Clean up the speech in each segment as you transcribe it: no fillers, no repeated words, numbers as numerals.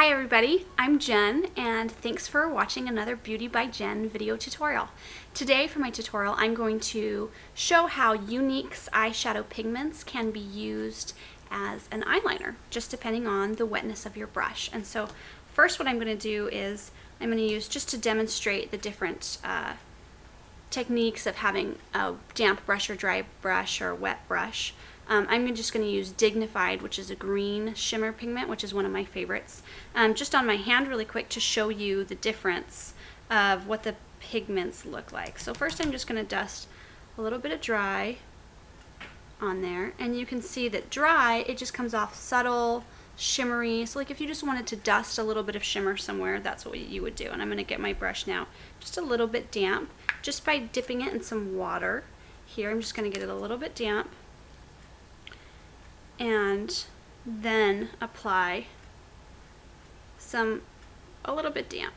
Hi everybody, I'm Jen and thanks for watching another Beauty by Jen video tutorial. Today for my tutorial I'm going to show how Younique's eyeshadow pigments can be used as an eyeliner, just depending on the wetness of your brush. And so first what I'm going to do is I'm going to use, just to demonstrate the different techniques of having a damp brush or dry brush or wet brush. I'm just going to use Dignified, which is a green shimmer pigment, which is one of my favorites, just on my hand really quick to show you the difference of what the pigments look like. So first I'm just going to dust a little bit of dry on there, and you can see that dry, it just comes off subtle, shimmery. So like if you just wanted to dust a little bit of shimmer somewhere, that's what you would do. And I'm going to get my brush now just a little bit damp, just by dipping it in some water. Here I'm just going to get it a little bit damp, and then apply a little bit damp.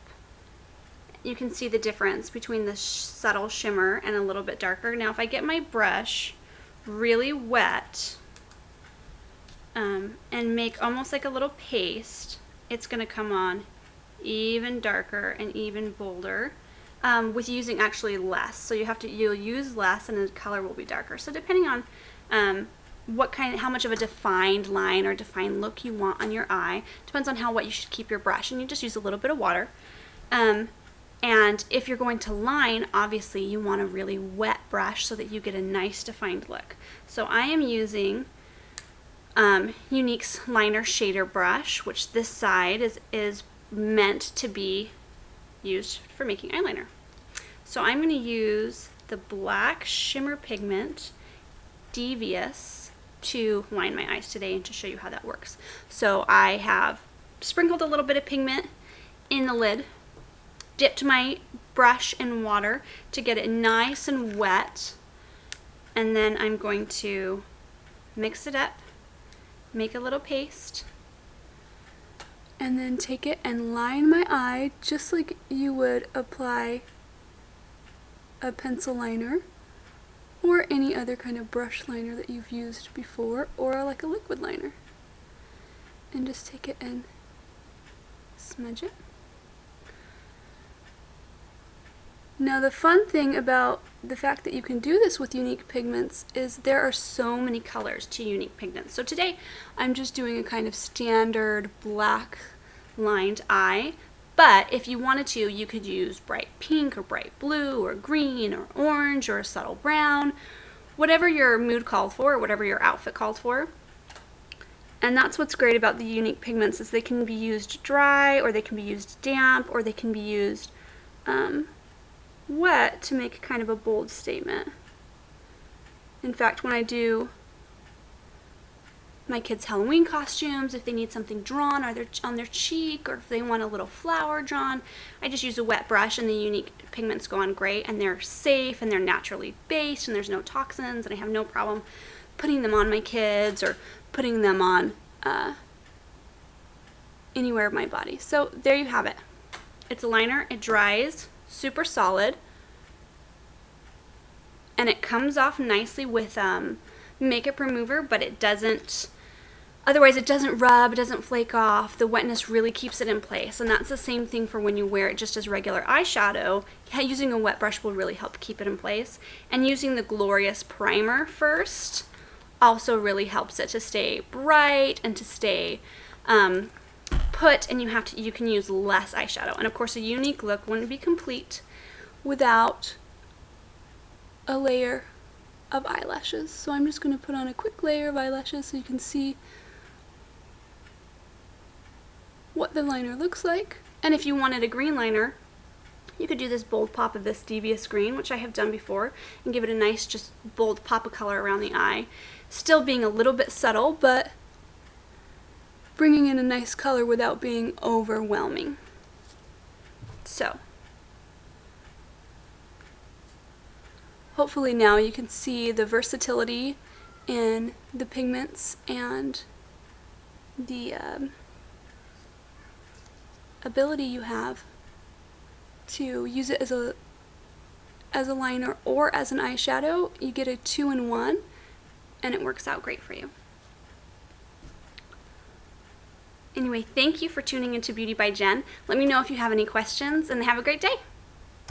You can see the difference between the subtle shimmer and a little bit darker. Now if I get my brush really wet and make almost like a little paste, it's going to come on even darker and even bolder with using actually less. So you'll use less and the color will be darker. So depending on how much of a defined line or defined look you want on your eye, depends on how wet you should keep your brush, and you just use a little bit of water. And if you're going to line, obviously you want a really wet brush so that you get a nice defined look. So I am using Younique's liner shader brush, which this side is meant to be used for making eyeliner. So I'm going to use the black shimmer pigment Devious to line my eyes today and to show you how that works. So I have sprinkled a little bit of pigment in the lid, dipped my brush in water to get it nice and wet, and then I'm going to mix it up, make a little paste, and then take it and line my eye just like you would apply a pencil liner or any other kind of brush liner that you've used before, or like a liquid liner. And just take it and smudge it. Now the fun thing about the fact that you can do this with Younique pigments is there are so many colors to Younique pigments. So today I'm just doing a kind of standard black lined eye. But if you wanted to, you could use bright pink or bright blue or green or orange or a subtle brown, whatever your mood called for or whatever your outfit called for. And that's what's great about the Younique pigments, is they can be used dry, or they can be used damp, or they can be used wet to make kind of a bold statement. In fact, when I do my kids' Halloween costumes, if they need something drawn on their cheek, or if they want a little flower drawn, I just use a wet brush, and the Younique pigments go on great, and they're safe and they're naturally based and there's no toxins, and I have no problem putting them on my kids or putting them on anywhere of my body. So there you have it. It's a liner, it dries super solid, and it comes off nicely with makeup remover, but it doesn't rub, it doesn't flake off. The wetness really keeps it in place, and that's the same thing for when you wear it just as regular eyeshadow. Using a wet brush will really help keep it in place, and using the Glorious primer first also really helps it to stay bright and to stay put, and you can use less eyeshadow. And of course a Younique look wouldn't be complete without a layer of eyelashes. So I'm just going to put on a quick layer of eyelashes so you can see what the liner looks like. And if you wanted a green liner, you could do this bold pop of this Devious green, which I have done before, and give it a nice just bold pop of color around the eye, still being a little bit subtle, but bringing in a nice color without being overwhelming. So hopefully now you can see the versatility in the pigments and the ability you have to use it as a liner or as an eyeshadow. You get a 2-in-1, and it works out great for you. Anyway, thank you for tuning into Beauty by Jenn. Let me know if you have any questions, and have a great day.